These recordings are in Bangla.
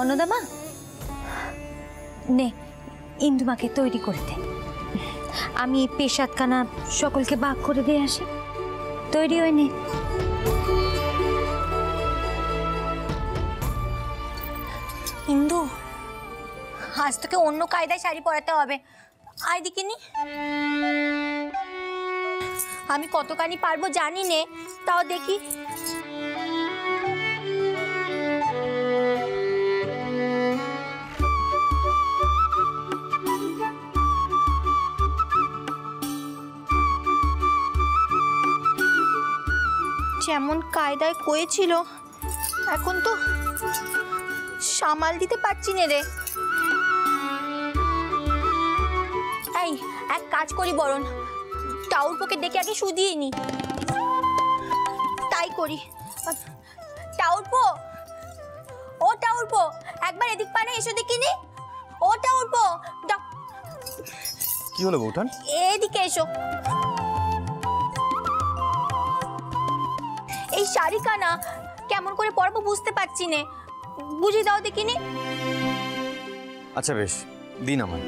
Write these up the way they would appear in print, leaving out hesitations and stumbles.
অন্নদামা নে ইন্দুমাকে তৈরি করে দে। আমি পেশাদখানা সকলকে ভাগ করে দিয়ে আসি। তৈরি হয়ে নে। ইন্দু, আজ তোকে অন্য কায়দায় শাড়ি পরাতে হবে। আয় দিকিনি। আমি কতখানি পারবো জানি নে, তাও দেখি। যেমন কায়দায় কয়েছিল এখন তো সামাল দিতে পারছি না রে। এই এক কাজ করি বরং, টাউরপোকে ডেকে আগে শুধিয়ে নি। তাই করি। টাউরপো, ও টাউরপো, একবার এদিক পানে এসো দেখিনি। ও টাউরপো, কি হলো বৌঠান? এদিকে এসো। এই শাড়ি কানা কেমন করে পরবো বুঝতে পারছি না, বুঝিয়ে দাও দেখিনি। আচ্ছা বেশ, দিন আমার।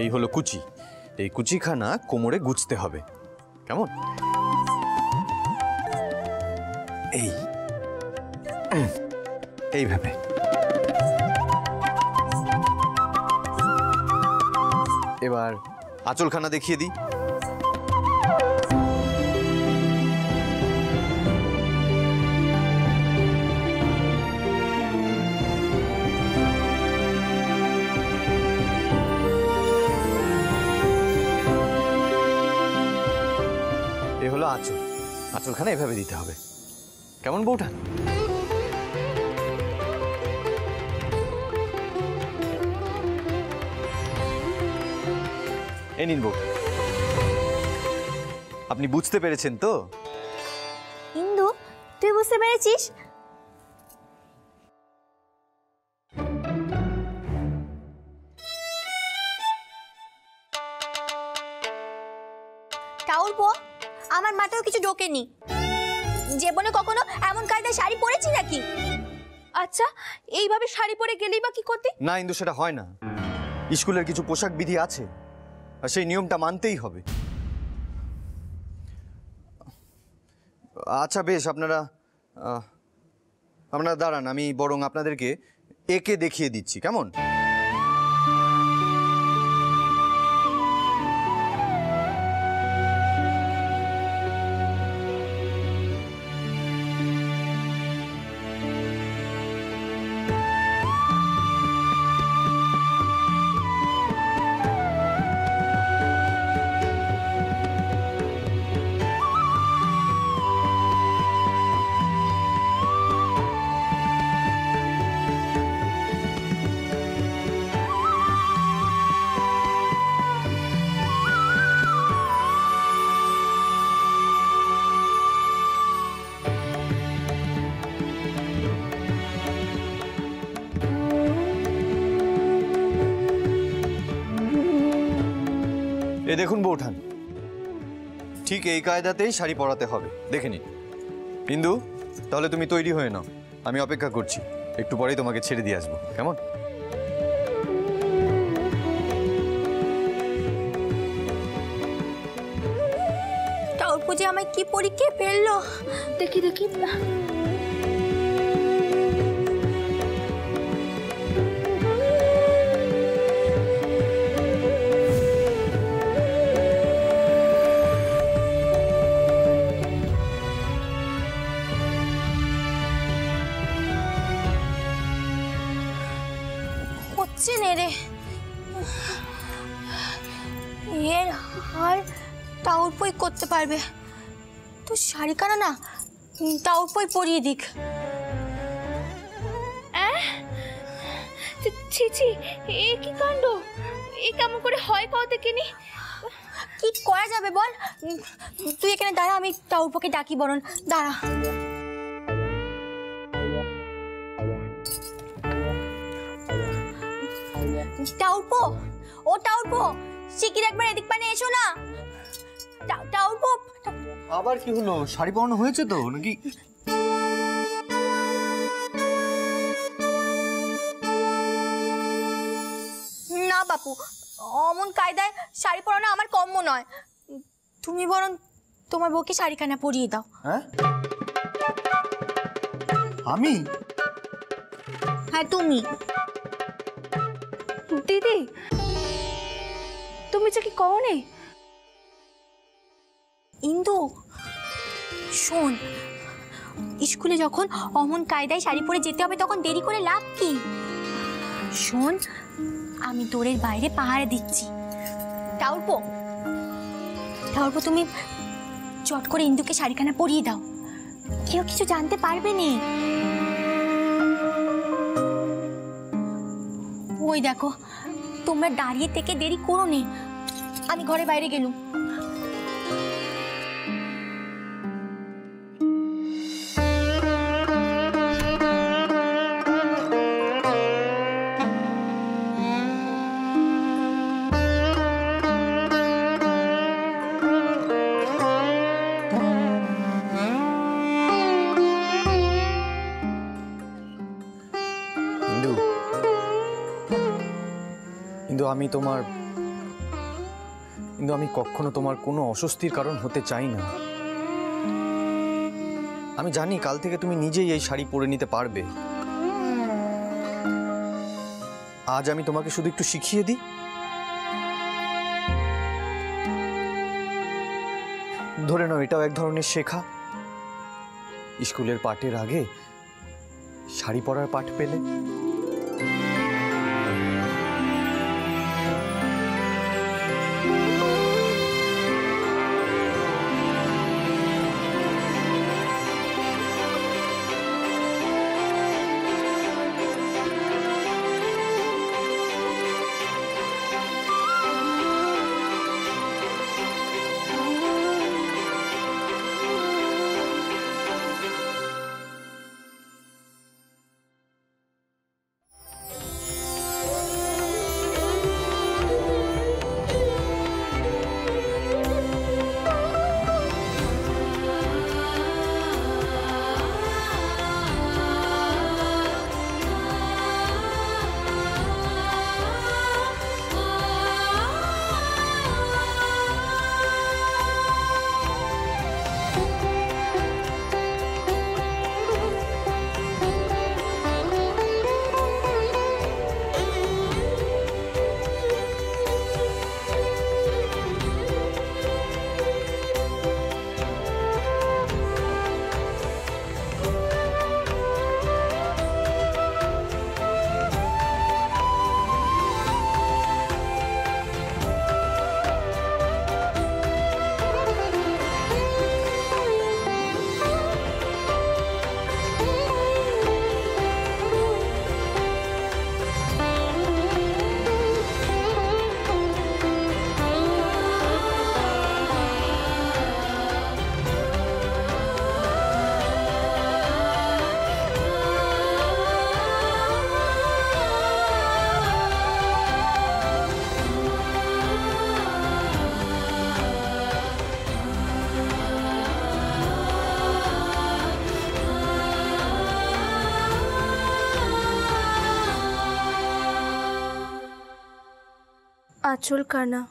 এই হলো কুচি। এই কুচিখানা কোমরে গুছতে হবে, কেমন? এই এইভাবে। এবার আঁচলখানা দেখিয়ে দিই। এ হলো আঁচল। আঁচলখানা এভাবে দিতে হবে, কেমন বৌঠান? এই নিন বৌঠান। আপনি বুঝতে পেরেছেন তো? ইন্দু, তুই বুঝতে পেরেছিস? টাউরপো, আমার মাথাও কিছু ঢোকেনি। জীবনে কখনো এমন কায়দায় শাড়ি পরেছি নাকি? আচ্ছা, এইভাবে শাড়ি পরে গেলেই বা কি করতে? না ইন্দু, সেটা হয় না। স্কুলের কিছু পোশাক বিধি আছে, আর সেই নিয়মটা মানতেই হবে। আচ্ছা বেশ, আপনারা দাঁড়ান, আমি বরং আপনাদেরকে একে দেখিয়ে দিচ্ছি, কেমন? এ দেখুন বৌঠান, ঠিক এই কায়দাতেই শাড়ি পরাতে হবে, দেখে নিন। ইন্দু, তাহলে তুমি তৈরি হয়ে নাও, আমি অপেক্ষা করছি। একটু পরেই তোমাকে ছেড়ে দিয়ে আসবো, কেমন? টাউরপো যে আমায় কি পরীক্ষা ফেললো, দেখি দেখি। রে এর হার টাউরপোই করতে পারবে তো শাড়ি কানা না টাউরপোই পরিয়ে দিক। ছি ছি, এ কি কাণ্ড! এ কেমন করে হয় কও দেখিনি। কি করা যাবে বল? তুই এখানে দাঁড়া, আমি টাউরপোকে ডাকি বরণ। দাঁড়া। টাউরপো, ও টাউরপো, শিগগির একবার এদিক পানে এসো না। টাউরপো। আবার কি হলো? শাড়ি পরানো হয়েছে তো নাকি? না বাপু, অমন কায়দায় শাড়ি পরানো আমার কম্য নয়। তুমি বরং তোমার বউকে শাড়িখানা পরিয়ে দাও। হ্যাঁ, আমি? হ্যাঁ তুমি। দিদি, তুমি যে কি কও নে? ইন্দু শোন, স্কুলে যখন অমন কায়দায় শাড়ি পরে যেতে হবে তখন দেরি করে লাভ কি? শোন, আমি দোরের বাইরে পাহারা দিচ্ছি। টাউরপো, টাউরপো তুমি চট করে ইন্দুকে শাড়িখানা পরিয়ে দাও, কেউ কিছু জানতে পারবে না। ওই দেখো, তোমরা দাঁড়িয়ে থেকে দেরি করো নে, আমি ঘরে বাইরে গেলুম। ইন্দু, ইন্দু আমি কখনো তোমার কোনো অস্বস্তির কারণ হতে চাই না। আমি জানি কাল থেকে তুমি নিজেই এই শাড়ি পরে নিতে পারবে। আজ আমি তোমাকে শুধু একটু শিখিয়ে দিই। ধরে নাও এটাও এক ধরনের শেখা। স্কুলের পাঠের আগে শাড়ি পরার পাঠ পেলে। आंचल काना।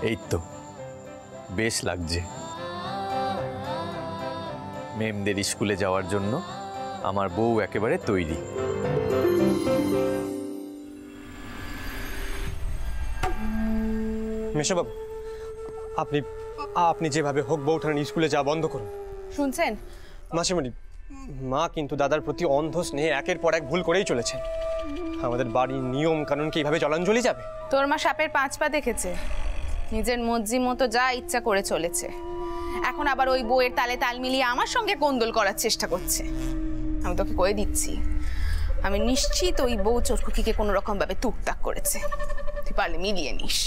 এই তো বেশ লাগছে। মেমদের স্কুলে যাওয়ার জন্য আমার বউ একেবারে তৈরি। মেশোবাবু, আপনি আপনি যেভাবে হোক বৌঠান স্কুলে যাওয়া বন্ধ করুন। শুনছেন? মাসিমণি, মা কিন্তু দাদার প্রতি অন্ধ স্নেহে একের পর এক ভুল করেই চলেছেন। আমাদের বাড়ির নিয়ম কানুন কি এইভাবে জলাঞ্জলি যাবে? তোর মা সাপের 5 পা দেখেছে, নিজের মর্জি মতো যা ইচ্ছা করে চলেছে। এখন আবার ওই বউয়ের তালে তাল মিলিয়ে আমার সঙ্গে কোন্দল করার চেষ্টা করছে। আমি তোকে কয়ে দিচ্ছি, আমি নিশ্চিত ওই বউ চোরকুকিকে কোনো রকম ভাবে টুকটাক করেছে। তুই পারলে মিলিয়ে নিস।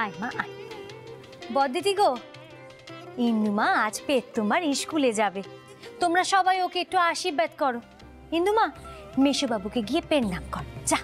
আয় মা আয়। বদিদি গো, ইন্দু মা আজ পেট তোমার স্কুলে যাবে, তোমরা সবাই ওকে একটু আশীর্বাদ করো। ইন্দু মা, মেশোবাবুকে গিয়ে পেন নাম কর, যা।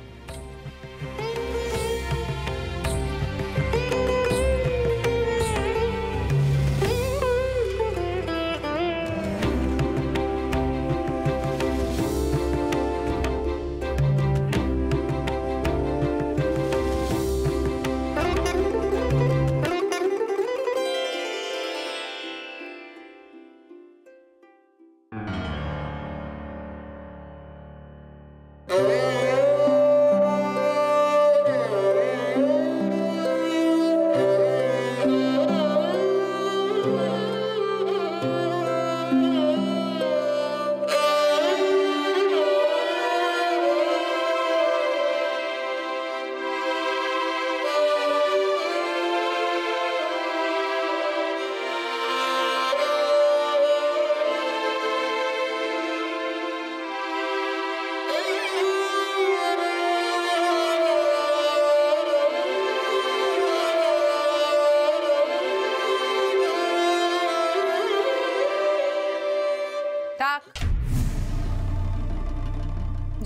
থাক,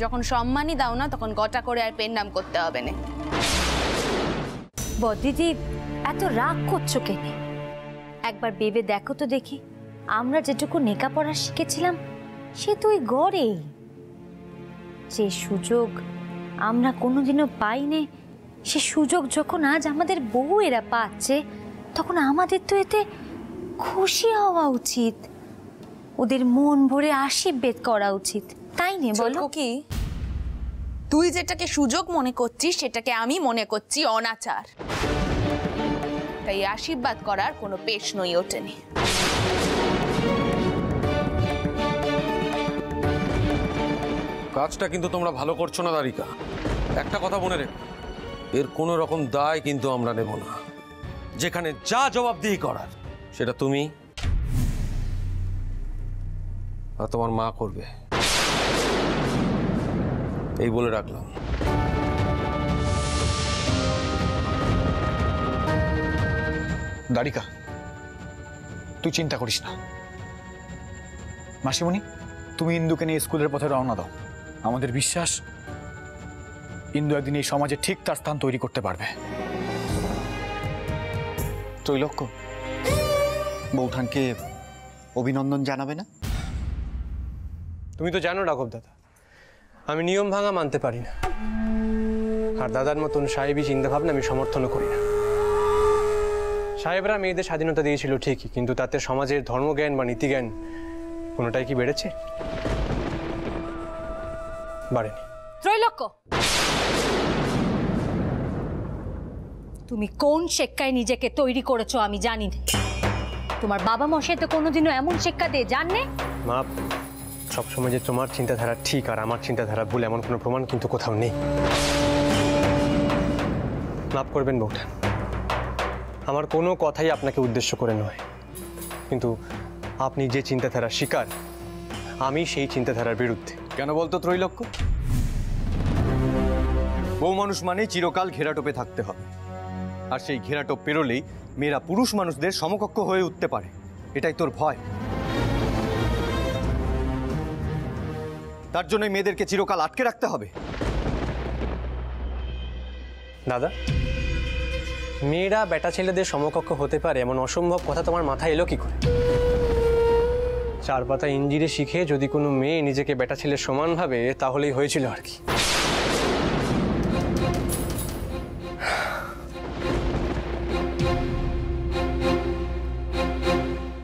যখন সম্মানই দাও না তখন গটা করে আর পেন নাম করতে হবে না। বদিদি, এত রাগ করছো কেন? একবার ভেবে দেখো তো দেখি, আমরা যেটুকু লেখাপড়া শিখেছিলাম সে তো ওই গড়েই। যে সুযোগ আমরা কোনোদিনও পাইনি, সে সুযোগ যখন আজ আমাদের বউয়েরা পাচ্ছে, তখন আমাদের তো এতে খুশি হওয়া উচিত, ওদের মন ভরে আশীর্বাদ করা উচিত, তাই নে বলো? কি তুই যেটাকে সুযোগ মনে করছিস সেটাকে আমি মনে করছি অনাচার। তাই আশীর্বাদ করার কোনো প্রশ্নই ওঠেনি। কাজটা কিন্তু তোমরা ভালো করছো না দারিকা। একটা কথা মনে রেখো, এর কোনো রকম দায় কিন্তু আমরা নেব না। যেখানে যা জবাবদিহি করার সেটা তুমি আর তোমার মা করবে, এই বলে রাখলাম। দারিকা, তুই চিন্তা করিস না। মাসিমণি, তুমি ইন্দুকে নিয়ে স্কুলের পথে রওনা দাও। আমাদের বিশ্বাস ইন্দু একদিন এই সমাজে ঠিক তার স্থান তৈরি করতে পারবে। ত্রৈলোক্য, বৌঠানকে অভিনন্দন জানাবে না? তুমি তো জানো রাঘব দাদা, আমি নিয়ম ভাঙা মানতে পারি না। আর দাদার মতন সাহেবী চিন্তাভাবনা আমি সমর্থনও করি না। সাহেবরা মেয়েদের স্বাধীনতা দিয়েছিল ঠিকই, কিন্তু তাতে সমাজের ধর্মজ্ঞান বা নীতিজ্ঞান কোনোটাই কি বেড়েছে? বাড়েনি। ত্রৈলোক্য, তুমি কোন শিক্ষায় নিজেকে তৈরি করেছো আমি জানি না। তোমার বাবা মশাই তো কোনোদিনও এমন শিক্ষা দিয়ে জাননে। মা, সবসময় যে তোমার চিন্তাধারা ঠিক আর আমার চিন্তাধারা ভুল এমন কোনো প্রমাণ কিন্তু কোথাও নেই। মাফ করবেন বৌঠান, আমার কোনো কথাই আপনাকে উদ্দেশ্য করে নয়, কিন্তু আপনি যে চিন্তাধারা শিকার, আমি সেই চিন্তাধারার বিরুদ্ধে। কেন বলতো ত্রৈলোক্য? বউ মানুষ মানেই চিরকাল ঘেরাটোপে থাকতে হবে, আর সেই ঘেরাটোপ পেরোলেই মেয়েরা পুরুষ মানুষদের সমকক্ষ হয়ে উঠতে পারে। এটাই তোর ভয়? তার জন্যই মেয়েদেরকে চিরকাল আটকে রাখতে হবে? দাদা, মেয়েরা বেটা ছেলেদের সমকক্ষ হতে পারে এমন অসম্ভব কথা তোমার মাথায় এলো কি করে? চার পাতা ইঞ্জিরে শিখে যদি কোনো মেয়ে নিজেকে বেটা ছেলের সমান ভাবে তাহলেই হয়েছিল আর কি।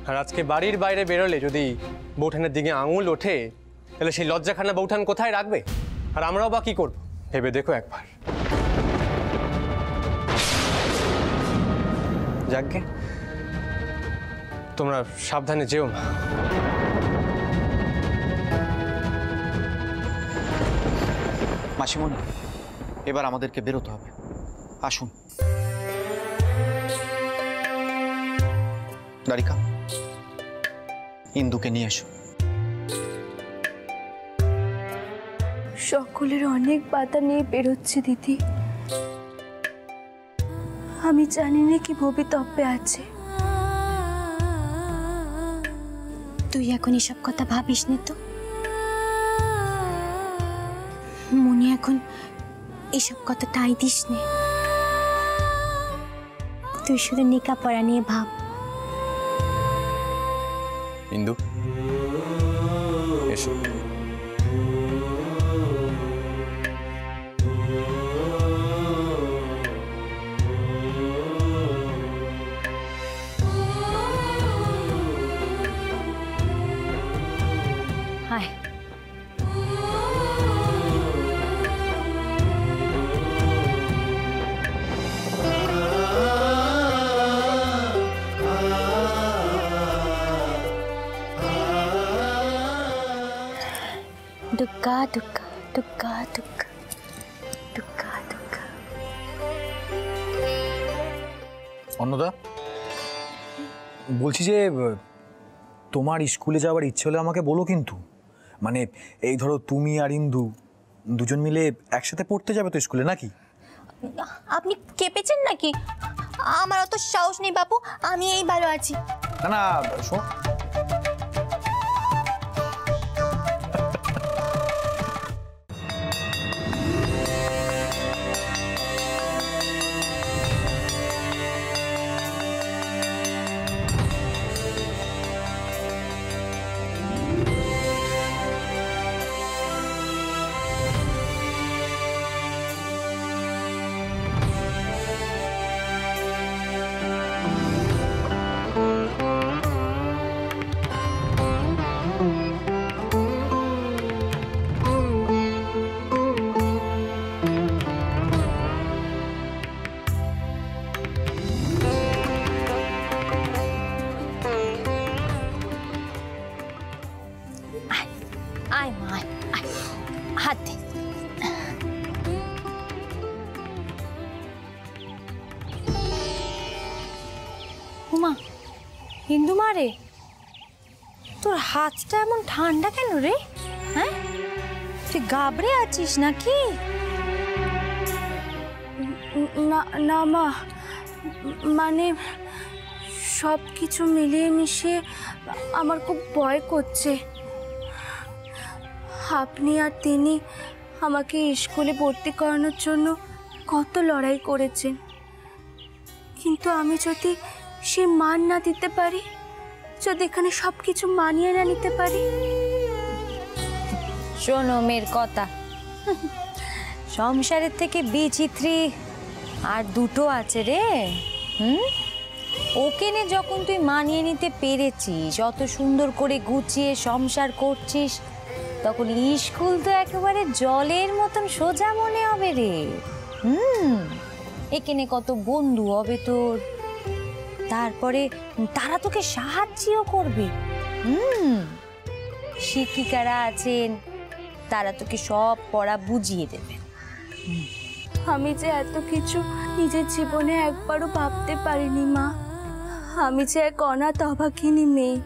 আর আজকে বাড়ির বাইরে বেরোলে যদি বৌঠানের দিকে আঙুল ওঠে তাহলে সেই লজ্জাখানা বৌঠান কোথায় রাখবে? আর আমরাও বা কি করবো ভেবে দেখো একবার। যাকগে, তোমরা সাবধানে যেও না। মাসিমণি, এবার আমাদেরকে বেরোতে হবে। আসুন। দ্বারিকা, ইন্দুকে নিয়ে এসো। সকলের অনেক বাধা নিয়ে বেরোচ্ছে দিদি। আমি জানি না কি ভবিতব্যে আছে। তুই এখন এসব কথা ভাবিস নি তো? মনে এখন এসব কথা টাই দিস নে। তুই শুধু লেখাপড়া নিয়ে ভাব। ইন্দু, এসো। হায়, দুগ্গা দুগ্গা দুগ্গা দুগ্গা দুগ্গা দুগ্গা। অন্নদা, বলছি যে তোমার স্কুলে যাওয়ার ইচ্ছে হলে আমাকে বলো কিন্তু। মানে এই ধরো তুমি আর ইন্দু দুজন মিলে একসাথে পড়তে যাবে তো স্কুলে, নাকি? আপনি কেঁপেছেন নাকি? আমার অত সাহস নেই বাপু, আমি এই ভালো আছি। না না, শোন। আয় মা, আয়, আয়, হাত দে। উমা, হিন্দু মা রে, তোর হাতটা এমন ঠান্ডা কেন রে? হ্যাঁ, তুই গাবড়ে আছিস নাকি? না না মা, মানে সব কিছু মিলিয়ে মিশিয়ে আমার খুব ভয় করছে। আপনি আর তিনি আমাকে স্কুলে ভর্তি করানোর জন্য কত লড়াই করেছেন, কিন্তু আমি যদি সে মান না দিতে পারি, যদি এখানে সব কিছু মানিয়ে না নিতে পারি। শোনো মেয়ের কথা, সংসারের থেকে বিচিত্রী আর দুটো আছে রে। ওকে নে যখন তুই মানিয়ে নিতে পেরেছিস, অত সুন্দর করে গুছিয়ে সংসার করছিস, তখন স্কুল তো একেবারে জলের মতন সোজা মনে হবে রে। এখানে কত বন্ধু হবে তোর, তারপরে তারা তোকে সাহায্যও করবে। শিক্ষিকারা আছেন, তারা তোকে সব পড়া বুঝিয়ে দেবে। আমি যে এত কিছু নিজের জীবনে একবারও ভাবতে পারিনি মা। আমি যে এক অনাথ অভাগিনী মেয়ে,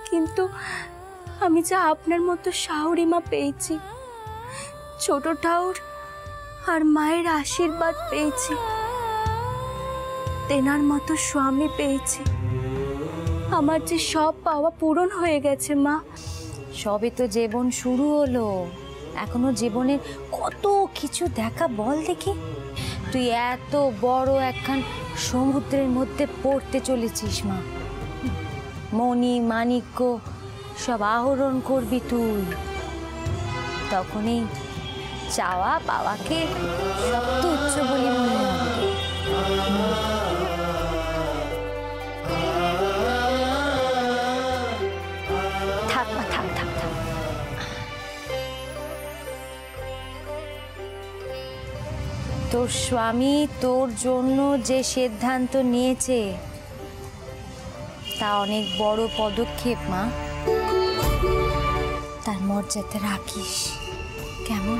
কিন্তু আমি যে আপনার মতো শাশুড়ি মা পেয়েছি, ছোট ঠাউর আর মায়ের আশীর্বাদ পেয়েছি, তেনার মতো স্বামী পেয়েছি। আমার যে সব পাওয়া পূরণ হয়ে গেছে মা। সবে তো জীবন শুরু হলো, এখনো জীবনের কত কিছু দেখা বল দেখি। তুই এত বড় একখান সমুদ্রের মধ্যে পড়তে চলেছিস মা। মণি মাণিক্য সব আহরণ করবি তুই, তখনই চাওয়া পাওয়াকে সব তুচ্ছ বলে মনে হবে। থাক মা, থাক থাক থাক। তোর স্বামী তোর জন্য যে সিদ্ধান্ত নিয়েছে তা অনেক বড় পদক্ষেপ মা, তার মর্যাদা রাখিস কেমন?